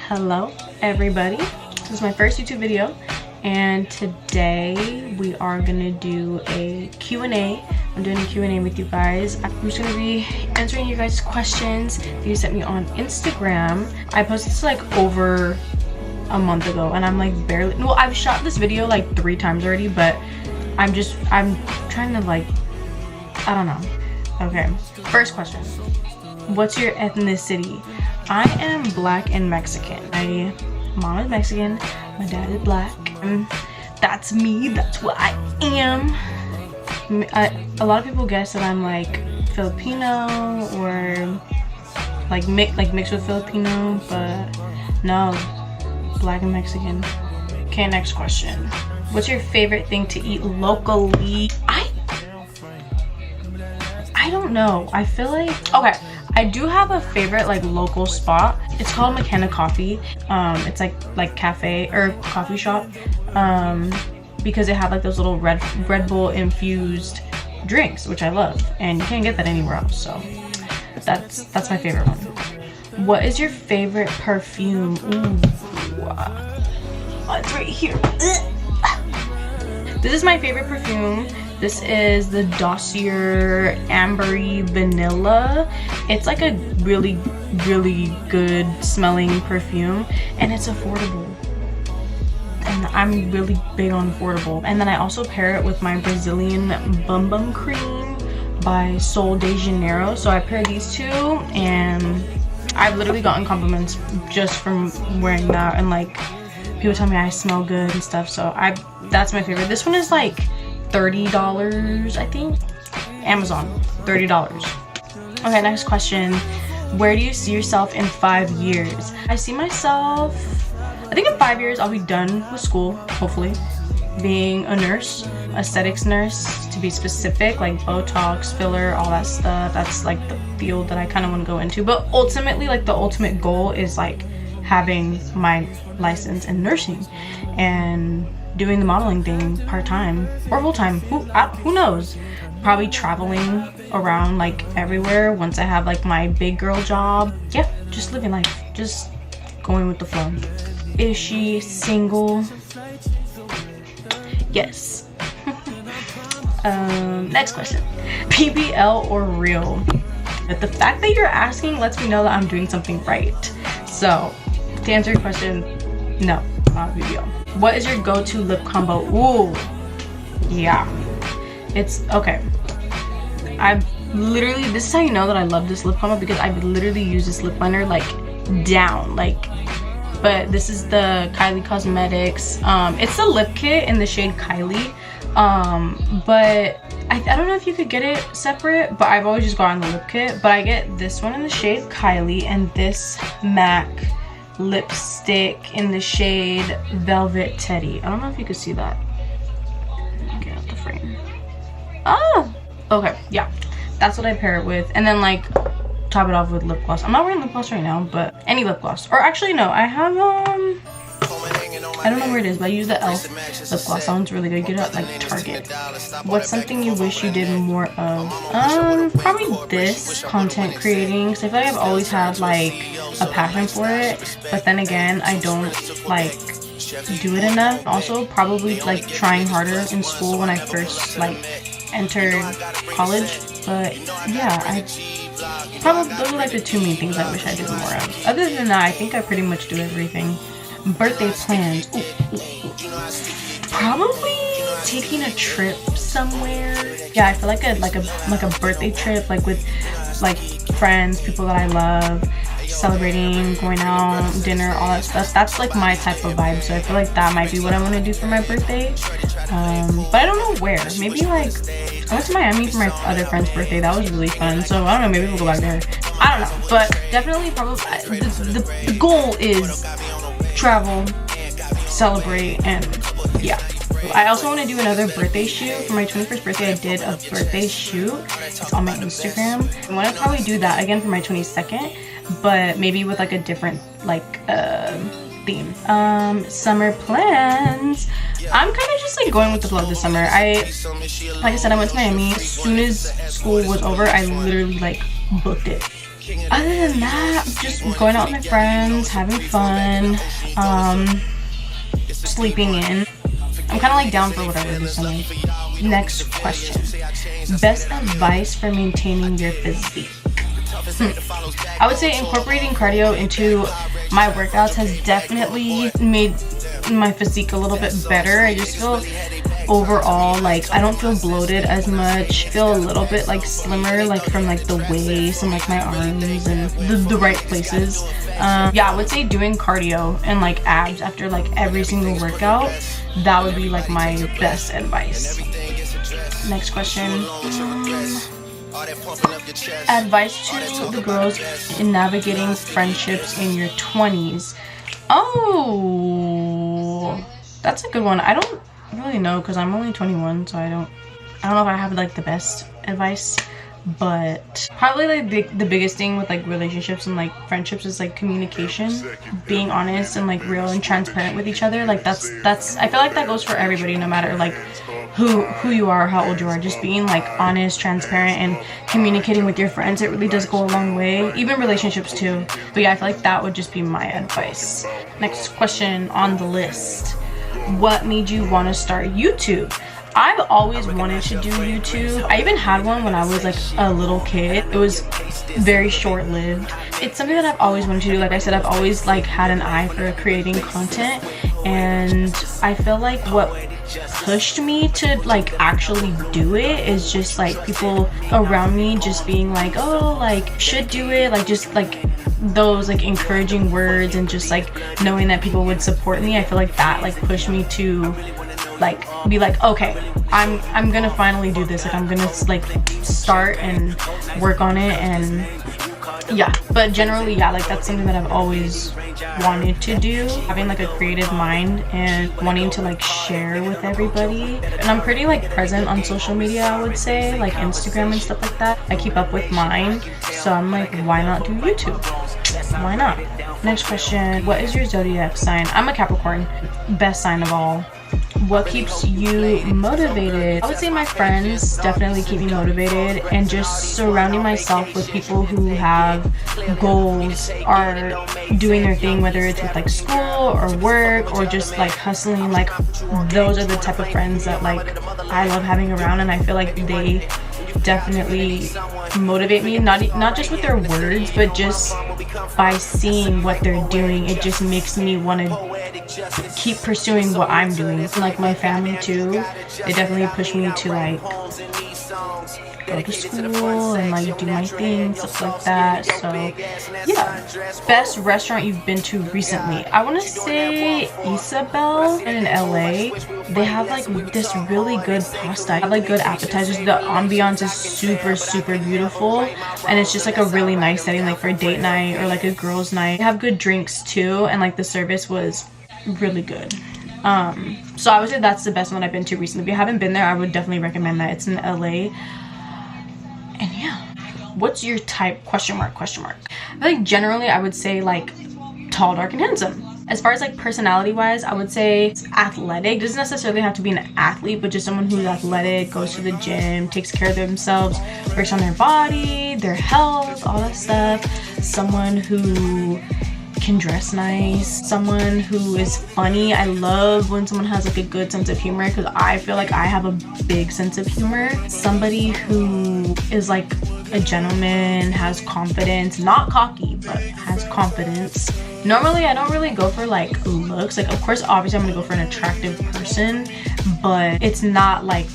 Hello everybody, this is my first YouTube video and today we are gonna do a Q&A. I'm doing a Q&A with you guys. I'm just gonna be answering you guys' questions that you sent me on Instagram. I posted this like over a month ago and I'm like barely, well, I've shot this video like 3 times already, but I'm trying to like, I don't know. Okay, first question. What's your ethnicity? I am black and Mexican. My mom is Mexican, my dad is black. That's me, that's what I am. A lot of people guess that I'm like Filipino or like mixed with Filipino, but no, black and Mexican. Okay, next question. What's your favorite thing to eat locally? I don't know. I feel like, okay, I do have a favorite like local spot. It's called McKenna Coffee. It's like cafe or coffee shop, because they have like those little Red Bull infused drinks, which I love, and you can't get that anywhere else. So that's my favorite one. What is your favorite perfume? Ooh, it's right here. This is my favorite perfume. This is the Dossier Ambery Vanilla. It's like a really good smelling perfume and it's affordable. And I'm really big on affordable. And then I also pair it with my Brazilian Bum Bum Cream by Sol de Janeiro. So I pair these two and I've literally gotten compliments just from wearing that, and like people tell me I smell good and stuff. So that's my favorite. This one is like $30, I think. Amazon, $30. Okay, next question. Where do you see yourself in 5 years? I see myself, I think in 5 years I'll be done with school, hopefully, being a nurse, aesthetics nurse to be specific, like Botox, filler, all that stuff. That's like the field that I kind of want to go into. But ultimately, like the ultimate goal is like having my license in nursing and doing the modeling thing part-time or full-time, who knows. Probably traveling around like everywhere once I have like my big girl job. Yeah, just living life, just going with the flow. Is she single? Yes. Next question. BBL or real? But the fact that you're asking lets me know that I'm doing something right. So to answer your question, no, not BBL. What is your go-to lip combo? Ooh, yeah, it's okay. I've literally, this is how you know that I love this lip combo, because I've literally used this lip liner like down, like, but this is the Kylie Cosmetics. It's a lip kit in the shade Kylie, but I don't know if you could get it separate, but I've always just gotten the lip kit. But I get this one in the shade Kylie and this MAC lipstick in the shade Velvet Teddy. I don't know if you could see that. Get out the frame. Oh, okay, yeah, that's what I pair it with, and then like top it off with lip gloss. I'm not wearing lip gloss right now, but any lip gloss, or actually no, I have I don't know where it is, but I use the e.l.f. lip gloss. That one's really good. Get it at like Target. What's something you wish you did more of? Probably this, content creating, because I feel like I've always had like a passion for it, but then again I don't like do it enough. Also probably like trying harder in school when I first like entered college. But yeah, those are like the 2 main things I wish I did more of. Other than that, I think I pretty much do everything. Birthday plans. Ooh. Probably taking a trip somewhere. Yeah, I feel like a birthday trip, like with like friends, people that I love, celebrating, going out, dinner, all that stuff. That's like my type of vibe. So I feel like that might be what I want to do for my birthday. But I don't know where. Maybe like I went to Miami for my other friend's birthday. That was really fun. So I don't know, maybe we'll go back there. I don't know, but definitely probably the goal is travel, celebrate, and yeah. I also want to do another birthday shoot. For my 21st birthday, I did a birthday shoot. It's on my Instagram. I want to probably do that again for my 22nd, but maybe with like a different like theme. Summer plans. I'm kind of just like going with the flow this summer. Like I said, I went to Miami. As soon as school was over, I literally like booked it. Other than that, just going out with my friends, having fun, sleeping in. I'm kind of like down for whatever this summer. Next question. Best advice for maintaining your physique? I would say incorporating cardio into my workouts has definitely made my physique a little bit better. I just feel overall like I don't feel bloated as much. I feel a little bit like slimmer, like from like the waist and like my arms and the right places. Yeah, I would say doing cardio and like abs after like every single workout, that would be like my best advice. Next question. Advice to the girls in navigating friendships in your 20s. Oh, that's a good one. I don't really know because I'm only 21, so I don't know if I have like the best advice, but probably like the biggest thing with like relationships and like friendships is like communication, being honest and like real and transparent with each other. Like that's I feel like that goes for everybody, no matter like who you are, how old you are. Just being like honest, transparent, and communicating with your friends, it really does go a long way, even relationships too. But yeah, I feel like that would just be my advice. Next question on the list. What made you want to start YouTube? I've always wanted to do YouTube. I even had one when I was like a little kid. It was very short-lived. It's something that I've always wanted to do. Like I said, I've always like had an eye for creating content, and I feel like what pushed me to like actually do it is just like people around me just being like, oh, like should do it, like just like those like encouraging words, and just like knowing that people would support me. I feel like that like pushed me to like be like, okay, I'm gonna finally do this. Like I'm gonna like start and work on it. And yeah, but generally, yeah, like that's something that I've always wanted to do, having like a creative mind and wanting to like share with everybody. And I'm pretty like present on social media, I would say, like Instagram and stuff like that. I keep up with mine, so I'm like, why not do YouTube? Why not? Next question. What is your zodiac sign? I'm a Capricorn. Best sign of all. What keeps you motivated? I would say my friends definitely keep me motivated, and just surrounding myself with people who have goals, are doing their thing, whether it's with like school or work or just like hustling. Like those are the type of friends that like I love having around, and I feel like they definitely motivate me, not just with their words, but just by seeing what they're doing. It just makes me want to keep pursuing what I'm doing. Like my family too, they definitely push me to like go to school and like do my thing, stuff like that. So yeah. Best restaurant you've been to recently? I want to say Isabel in LA. They have like this really good pasta. I have like good appetizers. The ambiance is super beautiful, and it's just like a really nice setting, like for a date night or like a girls night. They have good drinks too, and like the service was really good. So I would say that's the best one I've been to recently. If you haven't been there, I would definitely recommend that. It's in LA. And yeah, what's your type? Question mark. I feel like generally I would say like tall, dark, and handsome. As far as like personality wise, I would say it's athletic. Doesn't necessarily have to be an athlete, but just someone who's athletic, goes to the gym, takes care of themselves, works on their body, their health, all that stuff. Someone who can dress nice, someone who is funny. I love when someone has like a good sense of humor, because I feel like I have a big sense of humor. Somebody who is like a gentleman, has confidence, not cocky, but has confidence. Normally I don't really go for like looks. Like of course obviously I'm gonna go for an attractive person, but it's not like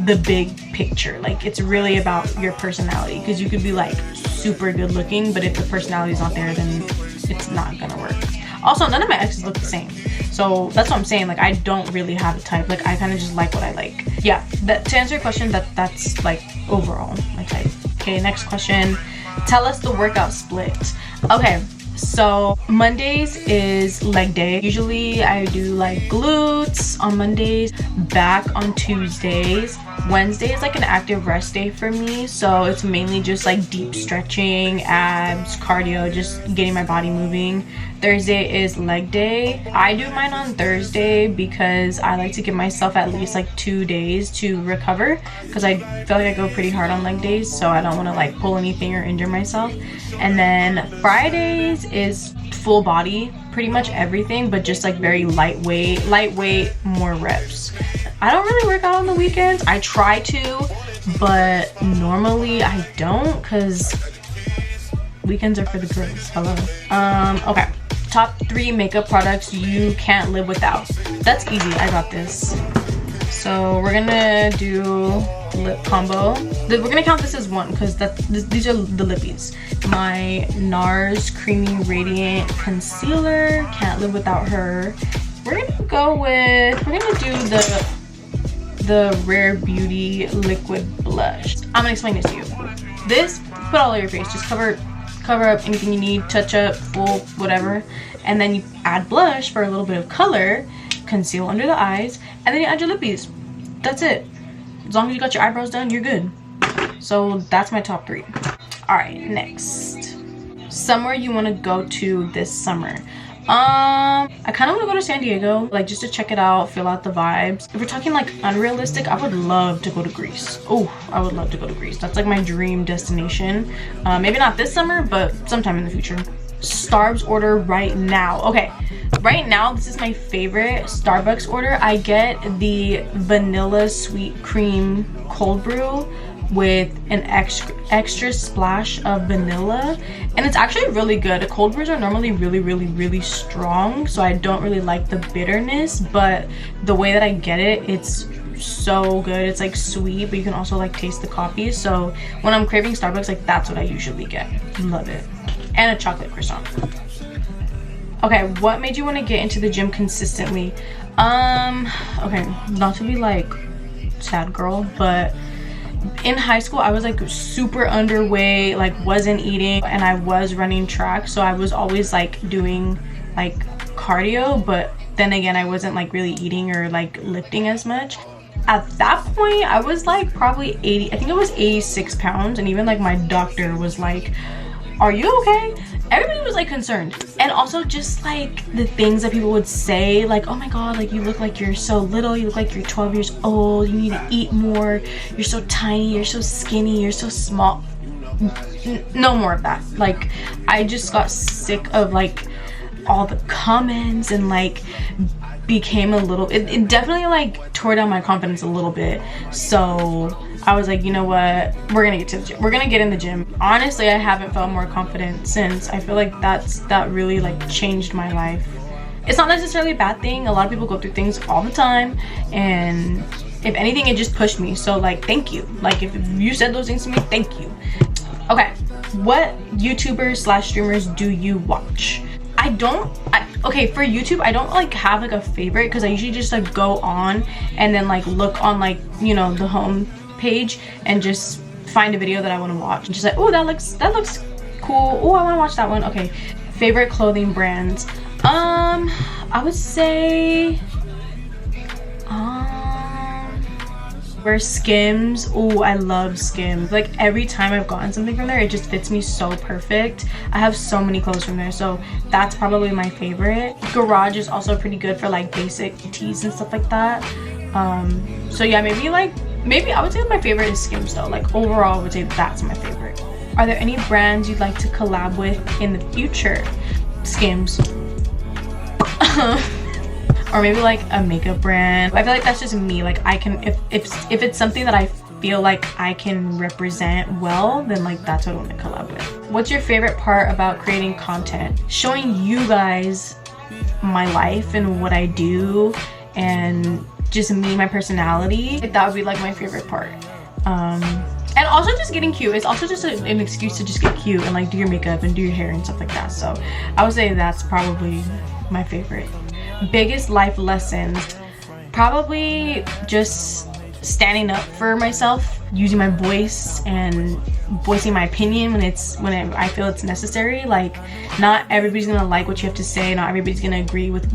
the big picture. Like it's really about your personality, because you could be like super good looking, but if the personality is not there, then it's not gonna work. Also, none of my exes look the same, so that's what I'm saying. Like I don't really have a type. Like I kind of just like what I like. Yeah, to answer your question, that's like overall my type. Okay, next question. Tell us the workout split. Okay, So Mondays is leg day. Usually I do like glutes on Mondays, back on Tuesdays. Wednesday is like an active rest day for me, so it's mainly just like deep stretching, abs, cardio, just getting my body moving. Thursday is leg day. I do mine on Thursday because I like to give myself at least like 2 days to recover, because I feel like I go pretty hard on leg days, so I don't want to like pull anything or injure myself. And then Fridays is full body, pretty much everything, but just like very lightweight, more reps. I don't really work out on the weekends. I try to, but normally I don't, because weekends are for the girls. Hello. Okay, top 3 makeup products you can't live without. That's easy, I got this. So we're gonna do lip combo. We're gonna count this as one, because these are the lippies. My NARS Creamy Radiant Concealer, can't live without her. We're gonna do the Rare Beauty Liquid Blush. I'm gonna explain this to you. This, put all over your face, just cover up anything you need, touch up, full, whatever. And then you add blush for a little bit of color, conceal under the eyes, and then you add your lippies. That's it. As long as you got your eyebrows done, you're good. So that's my top 3. All right, next. Somewhere you want to go to this summer. I kind of want to go to San Diego, like just to check it out, feel out the vibes. If we're talking like unrealistic, I would love to go to Greece. Oh, I would love to go to Greece. That's like my dream destination. Maybe not this summer, but sometime in the future. Starbucks order right now. Okay, right now this is my favorite Starbucks order. I get the vanilla sweet cream cold brew with an extra splash of vanilla, and it's actually really good. Cold brews are normally really strong, so I don't really like the bitterness, but the way that I get it, it's so good. It's like sweet, but you can also like taste the coffee. So when I'm craving Starbucks, like that's what I usually get. Love it. And a chocolate croissant. Okay, what made you want to get into the gym consistently? Okay, not to be like sad girl, but in high school I was like super underweight, like wasn't eating, and I was running track, so I was always like doing like cardio, but then again I wasn't like really eating or like lifting as much. At that point I was like probably 80, I think it was 86 pounds, and even like my doctor was like, are you okay? Everybody was like concerned. And also just like the things that people would say, like, oh my god, like you look like you're so little, you look like you're 12 years old, you need to eat more, you're so tiny, you're so skinny, you're so small. No more of that. Like I just got sick of like all the comments, and like became a little, it definitely like tore down my confidence a little bit. So I was like, you know what, we're gonna get to the gym, we're gonna get in the gym. Honestly, I haven't felt more confident since. I feel like that really like changed my life. It's not necessarily a bad thing. A lot of people go through things all the time, and if anything it just pushed me. So like thank you, like if you said those things to me, thank you. Okay, what YouTubers / streamers do you watch? Okay, for YouTube I don't like have like a favorite, because I usually just like go on and then like look on like, you know, the home page and just find a video that I want to watch and just like, oh, that looks cool, oh, I want to watch that one. Okay, favorite clothing brands, I would say wear Skims. Oh, I love Skims. Like every time I've gotten something from there, it just fits me so perfect. I have so many clothes from there, so that's probably my favorite. Garage is also pretty good for like basic tees and stuff like that. So yeah, maybe I would say my favorite is Skims though. Like overall I would say that's my favorite. Are there any brands you'd like to collab with in the future? Skims. Or maybe like a makeup brand. I feel like that's just me. Like I can, if it's something that I feel like I can represent well, then like that's what I want to collab with. What's your favorite part about creating content? Showing you guys my life and what I do, and just me, my personality. That would be like my favorite part. And also just getting cute. It's also just an excuse to just get cute and like do your makeup and do your hair and stuff like that. So I would say that's probably my favorite. Biggest life lessons, probably just standing up for myself using my voice and voicing my opinion when I feel it's necessary. Like, not everybody's gonna like what you have to say, not everybody's gonna agree with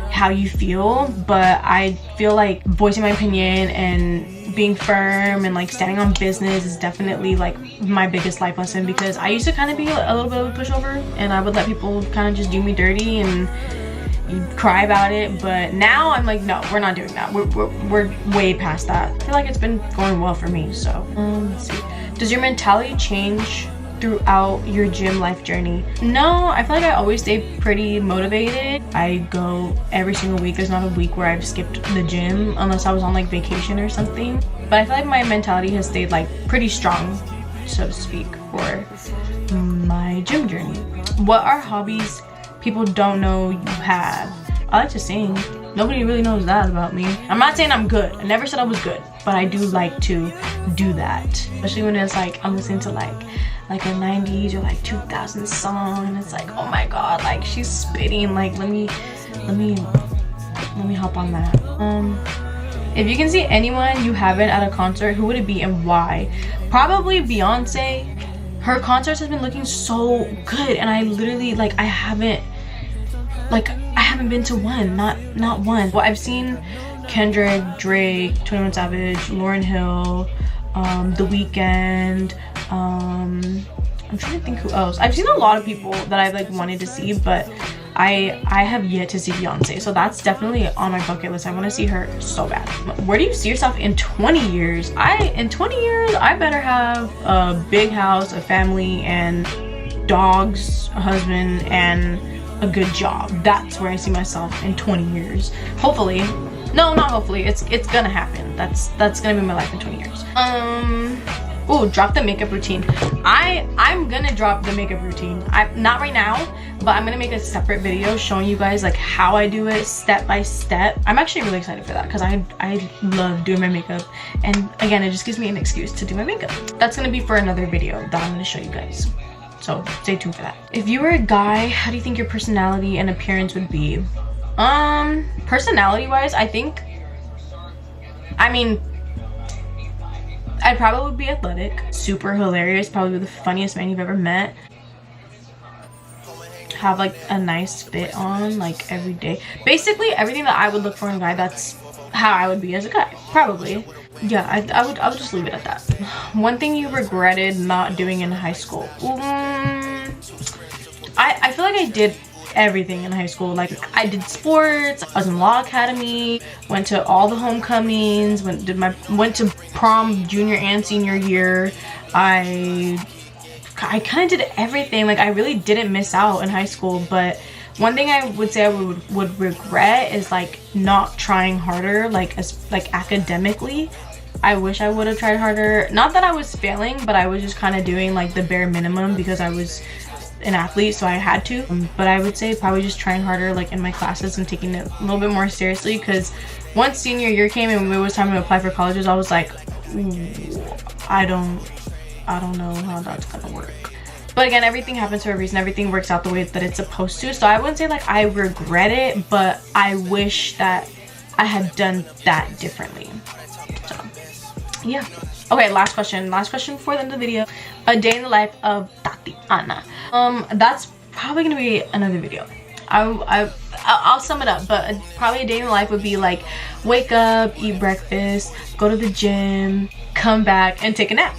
how you feel, but I feel like voicing my opinion and being firm and like standing on business is definitely like my biggest life lesson, because I used to kind of be a little bit of a pushover and I would let people kind of just do me dirty and cry about it. But now I'm like, no, we're not doing that. We're way past that. I feel like it's been going well for me. So let's see, does your mentality change throughout your gym life journey? No, I feel like I always stay pretty motivated. I go every single week. There's not a week where I've skipped the gym unless I was on like vacation or something. But I feel like my mentality has stayed like pretty strong, so to speak, for my gym journey. What are hobbies people don't know you have? I like to sing. Nobody really knows that about me. I'm not saying I'm good. I never said I was good, but I do like to do that, especially when it's like I'm listening to like a 90s or like 2000 song and it's like, oh my god, like she's spitting, like let me hop on that. If you can see anyone you haven't at a concert, who would it be and why? Probably Beyonce. Her concerts have been looking so good, and I literally like I haven't been to one, not one. Well, I've seen Kendrick, Drake, 21 Savage, Lauryn Hill, The Weeknd, I'm trying to think who else. I've seen a lot of people that I've like wanted to see, but I have yet to see Beyonce, so that's definitely on my bucket list. I want to see her so bad. Where do you see yourself in 20 years? In 20 years, I better have a big house, a family, and dogs, a husband, and a good job. That's where I see myself in 20 years. Hopefully. No, not hopefully. It's gonna happen. That's gonna be my life in 20 years. Oh, drop the makeup routine. I'm gonna drop the makeup routine. Not right now, but I'm gonna make a separate video showing you guys like how I do it step by step. I'm actually really excited for that because I love doing my makeup, and again, it just gives me an excuse to do my makeup. That's gonna be for another video that I'm gonna show you guys, so stay tuned for that. If you were a guy, how do you think your personality and appearance would be? Personality wise, I mean, I'd probably be athletic, super hilarious, probably the funniest man you've ever met. Have like a nice fit on like every day. Basically everything that I would look for in a guy, that's how I would be as a guy, probably. Yeah, I would just leave it at that. One thing you regretted not doing in high school. I feel like I did everything in high school. Like, I did sports, I was in law academy, went to all the homecomings, went to prom junior and senior year. I kind of did everything. Like, I really didn't miss out in high school. But one thing I would say I would regret is like not trying harder, like academically. I wish I would have tried harder. Not that I was failing, but I was just kind of doing like the bare minimum because I was an athlete, so I had to. But I would say probably just trying harder like in my classes and taking it a little bit more seriously, because once senior year came and it was time to apply for colleges, I was like, I don't know how that's gonna work. But again, everything happens for a reason. Everything works out the way that it's supposed to. So I wouldn't say like I regret it, but I wish that I had done that differently. So yeah. Okay, last question for the end of the video. A day in the life of Tatiana. That's probably gonna be another video. I'll sum it up, but probably a day in the life would be like wake up, eat breakfast, go to the gym, come back and take a nap.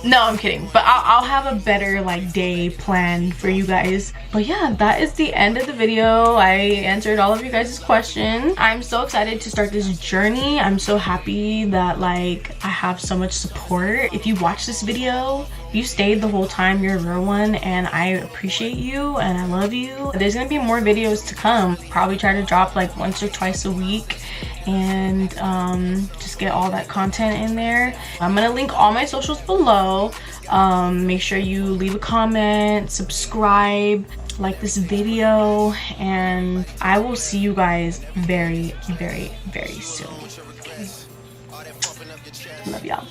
No, I'm kidding, but I'll have a better like day planned for you guys. But yeah, that is the end of the video. I answered all of you guys' questions. I'm so excited to start this journey. I'm so happy that like I have so much support. If you watch this video, if you stayed the whole time, you're a real one, and I appreciate you and I love you. There's gonna be more videos to come. Probably try to drop like once or twice a week and just get all that content in there. I'm gonna link all my socials below. Make sure you leave a comment, subscribe, like this video, and I will see you guys very, very, very soon. Okay. Love y'all.